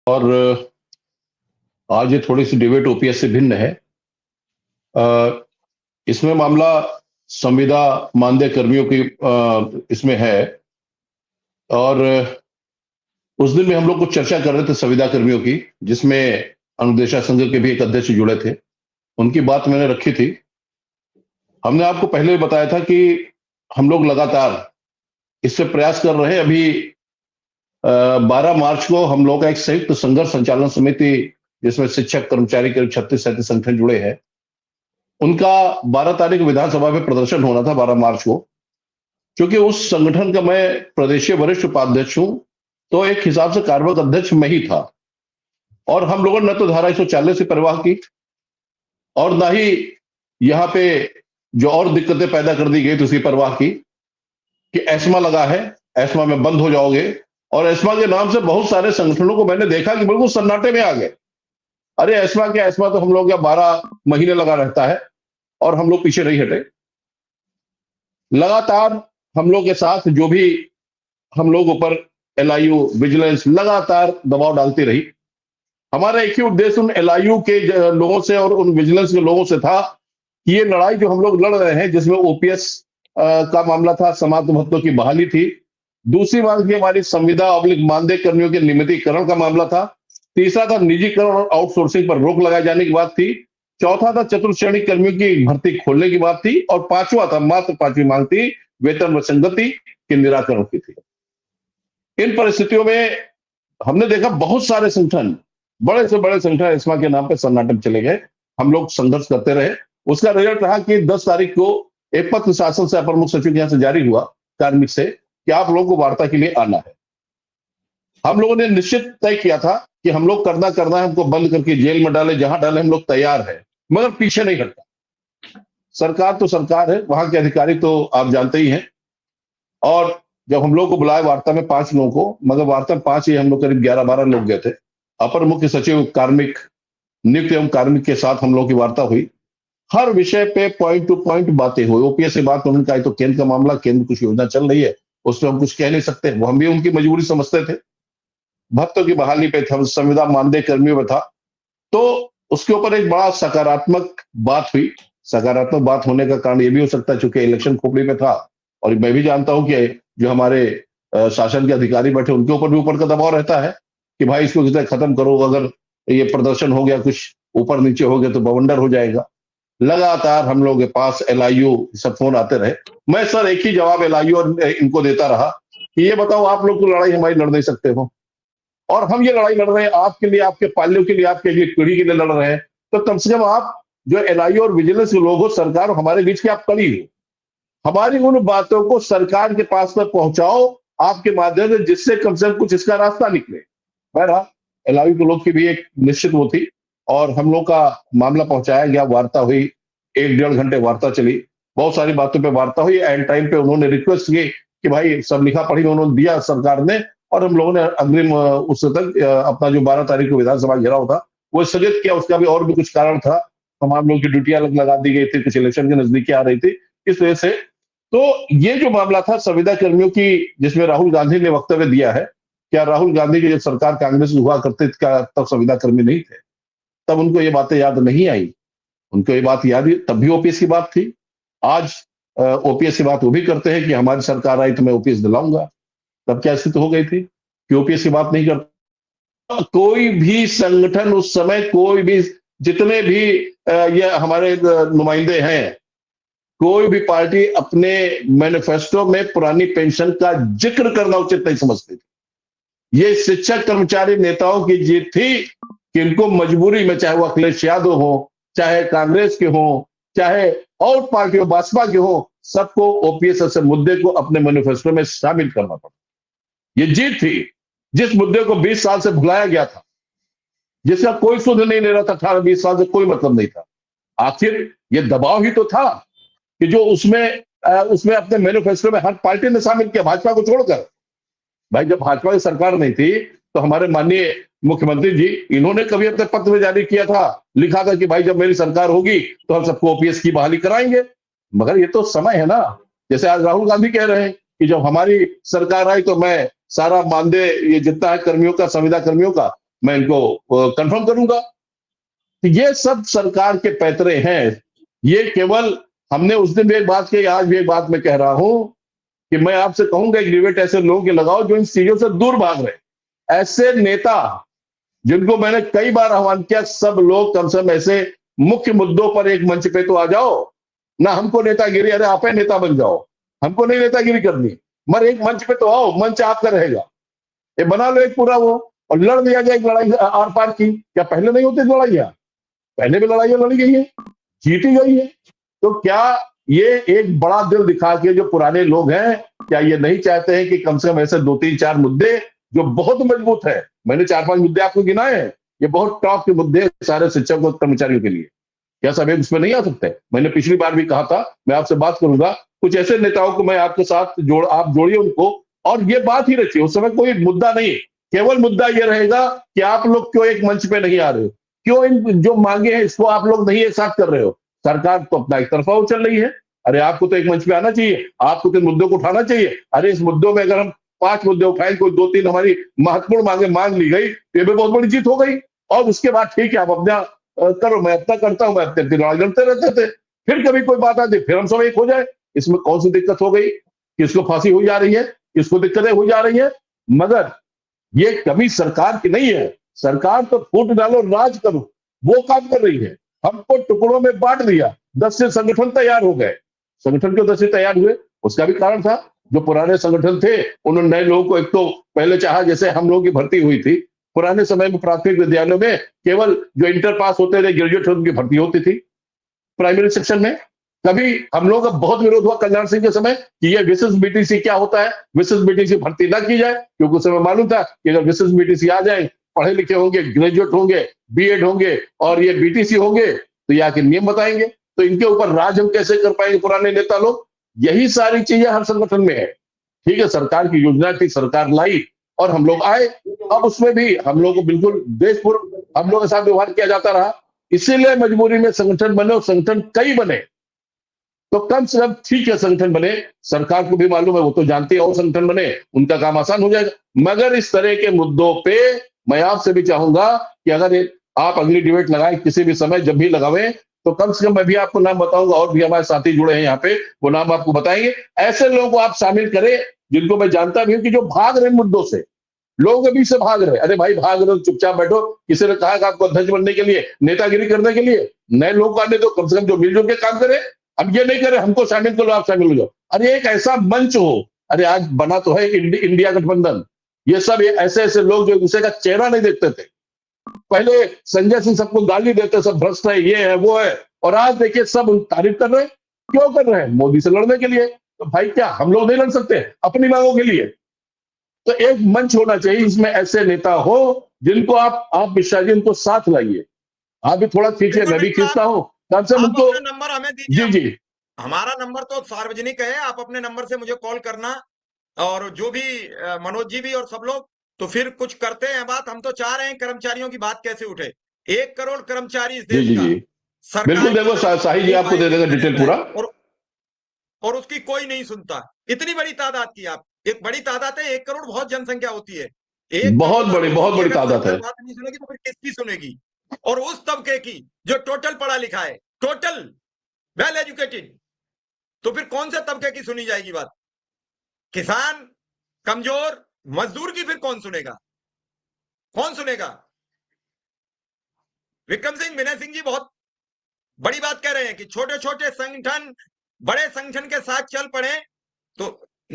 और आज ये थोड़ी सी डिबेट ओपीएस से भिन्न है। इसमें मामला संविदा मानदेय कर्मियों की इसमें है। और उस दिन में हम लोग कुछ चर्चा कर रहे थे संविदा कर्मियों की, जिसमें अनुदेशा संघ के भी एक अध्यक्ष जुड़े थे। उनकी बात मैंने रखी थी। हमने आपको पहले बताया था कि हम लोग लगातार इससे प्रयास कर रहे हैं। अभी 12 मार्च को हम लोग का एक संयुक्त संघर्ष संचालन समिति, जिसमें शिक्षक कर्मचारी करीब 36-37 संगठन जुड़े हैं, उनका 12 तारीख विधानसभा में प्रदर्शन होना था 12 मार्च को। क्योंकि उस संगठन का मैं प्रदेशीय वरिष्ठ उपाध्यक्ष हूं, तो एक हिसाब से कार्यवाहक अध्यक्ष मैं ही था। और हम लोगों ने न तो धारा 140 से परवाह की और ना ही यहां पे जो और दिक्कतें पैदा कर दी गई तो उसकी परवाह की कि एस्मा लगा है, एस्मा में बंद हो जाओगे। और एस्मा के नाम से बहुत सारे संगठनों को मैंने देखा कि बिल्कुल सन्नाटे में आ गए। अरे एस्मा क्या, एस्मा तो हम लोग 12 महीने लगा रहता है, और हम लोग पीछे नहीं हटे। लगातार हम लोग के साथ जो भी हम लोग ऊपर एलआईयू विजिलेंस लगातार दबाव डालती रही। हमारा एक ही उद्देश्य उन एलआईयू के लोगों से और उन विजिलेंस के लोगों से था कि ये लड़ाई जो हम लोग लड़ रहे हैं, जिसमें ओपीएस का मामला था, समाप्त भत्तों की बहाली थी, दूसरी बात की हमारी संविदा ऑब्लिक मानदेय कर्मियों के नियमितीकरण का मामला था, तीसरा था निजीकरण और आउटसोर्सिंग पर रोक लगाए जाने की बात थी, चौथा था चतुर्थ श्रेणी कर्मियों की भर्ती खोलने की बात थी, और पांचवा था, मात्र पांचवी मांग थी, वेतन विसंगति के निराकरण की थी। इन परिस्थितियों में हमने देखा बहुत सारे संगठन, बड़े से बड़े संगठन एस्मा के नाम पर सन्नाटे में चले गए। हम लोग संघर्ष करते रहे। उसका रिजल्ट रहा कि 10 तारीख को एक पत्र शासन से अपर मुख्य सचिव के यहां से जारी हुआ कार्मिक से कि आप लोगों को वार्ता के लिए आना है। हम लोगों ने निश्चित तय किया था कि हम लोग करना है, हमको बंद करके जेल में डाले, जहां डाले हम लोग तैयार है, मगर पीछे नहीं हटता। सरकार तो सरकार है, वहां के अधिकारी तो आप जानते ही हैं। और जब हम लोग को बुलाए वार्ता में 5 लोगों को, मगर वार्ता में 5 ही हम लोग करीब 11-12 लोग गए थे। अपर मुख्य सचिव कार्मिक, नियुक्त एवं कार्मिक के साथ हम लोग की वार्ता हुई। हर विषय पे पॉइंट टू पॉइंट बातें हुई। ओपीएस से बात उन्होंने कहा तो केंद्र का मामला, केंद्र कुछ योजना चल रही है, उसमें हम कुछ कह नहीं सकते, वो हम भी उनकी मजबूरी समझते थे। भत्तों की बहाली पे था, संविदा मानदेय कर्मियों पे था, तो उसके ऊपर एक बड़ा सकारात्मक बात हुई। सकारात्मक बात होने का कारण ये भी हो सकता है चूंकि इलेक्शन खोपड़ी पे था, और मैं भी जानता हूं कि जो हमारे शासन के अधिकारी बैठे उनके ऊपर भी ऊपर का दबाव रहता है कि भाई इसको कितना खत्म करो, अगर ये प्रदर्शन हो गया, कुछ ऊपर नीचे हो गया तो बवंडर हो जाएगा। लगातार हम लोग के पास एलआईयू सब फोन आते रहे। मैं सर एक ही जवाब एलआईयू और इनको देता रहा कि ये बताओ आप लोग तो लड़ाई हमारी लड़ नहीं सकते हो, और हम ये लड़ाई लड़ रहे हैं आपके लिए, आपके पाल्यों के लिए, आपके लिए पीढ़ी के लिए लड़ रहे हैं। तो कम से कम आप जो एलआईयू और विजिलेंस के लोग हो, सरकार हमारे बीच की आप कड़ी हो, हमारी उन बातों को सरकार के पास में पहुंचाओ आपके माध्यम से, जिससे कम से कम कुछ इसका रास्ता निकले। बहरहाल एलआईयू के लोग की भी एक निश्चित वो थी, और हम लोग का मामला पहुंचाया गया, वार्ता हुई, 1-1.5 घंटे वार्ता चली, बहुत सारी बातों पे वार्ता हुई। एंड टाइम पे उन्होंने रिक्वेस्ट की कि भाई सब लिखा पढ़ी उन्होंने दिया सरकार ने, और हम लोगों ने अग्रिम उस तक अपना जो 12 तारीख को विधानसभा घेराव था वो स्थगित किया। उसका भी और भी कुछ कारण था, तमाम लोगों की ड्यूटियां लगा दी गई थी, कुछ इलेक्शन के नजदीकी आ रही थी, इस वजह से। तो ये जो मामला था संविदा कर्मियों की, जिसमें राहुल गांधी ने वक्तव्य दिया है, क्या राहुल गांधी की जब सरकार कांग्रेस हुआ करते तब संविदा कर्मी नहीं थे? तब उनको ये बातें याद नहीं आई? उनको ये बात याद, तब भी ओपीएस की बात थी। आज ओपीएस की बात वो भी करते हैं कि हमारी सरकार आई तो मैं ओपीएस दिलाऊंगा। तब क्या स्थिति हो गई थी कि ओपीएस की बात नहीं करता कोई भी संगठन उस समय, कोई भी, जितने भी ये हमारे नुमाइंदे हैं, कोई भी पार्टी अपने मैनिफेस्टो में पुरानी पेंशन का जिक्र करना उचित नहीं समझती थी। ये शिक्षक कर्मचारी नेताओं की जीत थी कि इनको मजबूरी में, चाहे वो अखिलेश यादव हो, चाहे कांग्रेस के हो, चाहे और पार्टी हो, भाजपा के हो, सबको ओपीएस से मुद्दे को अपने मैनिफेस्टो में शामिल करना पड़ा। ये जीत थी जिस मुद्दे को 20 साल से भुलाया गया था, जिसका कोई सुध नहीं ले रहा था, 18-20 साल से कोई मतलब नहीं था। आखिर ये दबाव ही तो था कि जो उसमें अपने मैनिफेस्टो में हर पार्टी ने शामिल किया, भाजपा को छोड़कर। भाई जब भाजपा की सरकार नहीं थी तो हमारे माननीय मुख्यमंत्री जी, इन्होंने कभी अपने पत्र में जारी किया था, लिखा था कि भाई जब मेरी सरकार होगी तो हम सबको ओपीएस की बहाली कराएंगे। मगर ये तो समय है ना, जैसे आज राहुल गांधी कह रहे हैं कि जब हमारी सरकार आई तो मैं सारा मानदेय, ये जितना है कर्मियों का, संविदा कर्मियों का, मैं इनको कंफर्म करूंगा। तो ये सब सरकार के पैतरे हैं। ये केवल हमने उस दिन भी एक बात कही, आज भी एक बात मैं कह रहा हूं कि मैं आपसे कहूंगा एक डिबेट ऐसे लोगों के लगाओ जो इन चीजों से दूर भाग रहे। ऐसे नेता जिनको मैंने कई बार आह्वान किया, सब लोग कम से कम ऐसे मुख्य मुद्दों पर एक मंच पे तो आ जाओ ना। हमको नेतागिरी, अरे आप नेता बन जाओ, हमको नहीं नेतागिरी करनी, मगर एक मंच पे तो आओ, मंच आपका रहेगा। ये बना लो एक पूरा वो, और लड़ लिया जाए एक लड़ाई आर पार की। क्या पहले नहीं होती लड़ाइयां? पहले भी लड़ाइयां लड़ी गई है, जीती गई है। तो क्या ये एक बड़ा दिल दिखा के जो पुराने लोग हैं, क्या ये नहीं चाहते हैं कि कम से कम ऐसे 2-3-4 मुद्दे जो बहुत मजबूत है, मैंने 4-5 मुद्दे आपको गिनाए हैं, ये बहुत टॉप के मुद्दे सारे शिक्षक और कर्मचारियों के लिए, क्या सब एक उसमें नहीं आ सकते? मैंने पिछली बार भी कहा था, मैं आपसे बात करूंगा, कुछ ऐसे नेताओं को मैं आपके साथ आप जोड़िए उनको, और ये बात ही रखिए। उस समय कोई मुद्दा नहीं, केवल मुद्दा ये रहेगा कि आप लोग क्यों एक मंच पे नहीं आ रहे हो, क्यों इन जो मांगे हैं इसको आप लोग नहीं एक साथ कर रहे हो। सरकार तो अपना एक तरफा वो चल रही है। अरे आपको तो एक मंच पे आना चाहिए, आपको तो मुद्दों को उठाना चाहिए। अरे इस मुद्दों में अगर हम 5 मुद्दे उठाएं, कोई 2-3 हमारी महत्वपूर्ण मांगे मान ली गई, तो ये भी बहुत बड़ी जीत हो गई। और उसके बाद ठीक है, आप अपना करो, मैं अपना करता हूं, मैं अपने लड़ाई लड़ते रहते थे। फिर कभी कोई बात आती, फिर हम सब एक हो जाए। इसमें कौन सी दिक्कत हो गई? किसको फांसी हो जा रही है, किसको दिक्कतें हो जा रही है? मगर ये कमी सरकार की नहीं है। सरकार तो फूट डालो राज करो, वो काम कर रही है। हमको टुकड़ों में बांट दिया, 10 से संगठन तैयार हो गए। संगठन क्यों 10 से तैयार हुए? उसका भी कारण था, जो पुराने संगठन थे उन्होंने नए लोगों को, एक तो पहले चाहा, जैसे हम लोगों की भर्ती हुई थी पुराने समय में प्राथमिक विद्यालयों में, केवल जो इंटर पास होते थे, ग्रेजुएट उनकी भर्ती होती थी प्राइमरी सेक्शन में। कभी हम लोग का बहुत विरोध हुआ कल्याण सिंह के समय कि ये विशेष बीटीसी क्या होता है, विशेष बीटीसी भर्ती ना की जाए, क्योंकि उस समय मालूम था कि अगर विशेष बीटीसी आ जाए, पढ़े लिखे होंगे, ग्रेजुएट होंगे, बीएड होंगे, और ये बीटीसी होंगे, तो ये आके नियम बताएंगे, तो इनके ऊपर राज हम कैसे कर पाएंगे पुराने नेता लोग। यही सारी चीजें हर संगठन में है। ठीक है, सरकार की योजना थी, सरकार लाई और हम लोग आए। अब उसमें भी हम लोग को बिल्कुल देशपूर्व हम लोग के साथ व्यवहार किया जाता रहा। इसीलिए मजबूरी में संगठन बने, और संगठन कई बने, तो कम से कम ठीक है संगठन बने। सरकार को भी मालूम है, वो तो जानती है, और संगठन बने उनका काम आसान हो जाएगा। मगर इस तरह के मुद्दों पे मैं आपसे भी चाहूंगा कि अगर आप अगली डिबेट लगाएं किसी भी समय, जब भी लगावें, तो कम से कम मैं भी आपको नाम बताऊंगा, और भी हमारे साथी जुड़े हैं यहाँ पे, वो नाम आपको बताएंगे। ऐसे लोगों को आप शामिल करें जिनको मैं जानता भी हूं कि जो भाग रहे मुद्दों से, लोगों के बीच से भाग रहे। अरे भाई भाग रहे हो, चुपचाप बैठो। किसी ने कहा कि आपको अध्यक्ष बनने के लिए, नेतागिरी करने के लिए, नए लोग को आने दो, कम से कम जो मिलजुल के काम करे। अब ये नहीं करे हमको शामिल करो, आप शामिल हो जाओ। अरे एक ऐसा मंच हो, अरे आज बना तो है इंडिया गठबंधन। ये सब ऐसे ऐसे लोग जो दूसरे का चेहरा नहीं देखते थे। पहले संजय सिंह सबको गाली देते, सब भ्रष्ट है, ये है वो है, और आज देखिए सब तारीफ कर रहे हैं। क्यों कर रहे हैं? मोदी से लड़ने के लिए। तो भाई क्या हम लोग नहीं लड़ सकते अपनी मांगों के लिए? तो एक मंच होना चाहिए, इसमें ऐसे नेता हो जिनको आप मिश्रा जी उनको साथ लाइए। आप भी थोड़ा खींचिए, मैं भी खींचता हूँ, कम से कम आप उनको। अपना नंबर हमें दीजिए। जी जी हमारा नंबर तो सार्वजनिक है, आप अपने नंबर से मुझे कॉल करना, और जो भी मनोज जी भी और सब लोग, तो फिर कुछ करते हैं बात। हम तो चाह रहे हैं कर्मचारियों की बात कैसे उठे। 1 करोड़ कर्मचारी इस जी देश जी का, जी सरकार बिल्कुल। की देखो तरफ से शाही जी खूब आपको दे देगा वायदे डिटेल रहता है, पूरा। और उसकी कोई नहीं सुनता। इतनी बड़ी तादाद की, आप एक बड़ी तादाद है, 1 करोड़ बहुत जनसंख्या होती है। 1 करोड़ लोगों बहुत की बड़ी अगर तादाद सरकार है। बात नहीं सुनेगी, तो फिर किसकी सुनेगी? और उस तबके की जो टोटल पढ़ा लिखा है, टोटल वेल एजुकेटेड, तो फिर कौन से तबके की सुनी जाएगी बात? किसान, कमजोर, मजदूर की फिर कौन सुनेगा? कौन सुनेगा? विक्रम सिंह, विनय सिंह जी बहुत बड़ी बात कह रहे हैं कि छोटे छोटे संगठन बड़े संगठन के साथ चल पड़े, तो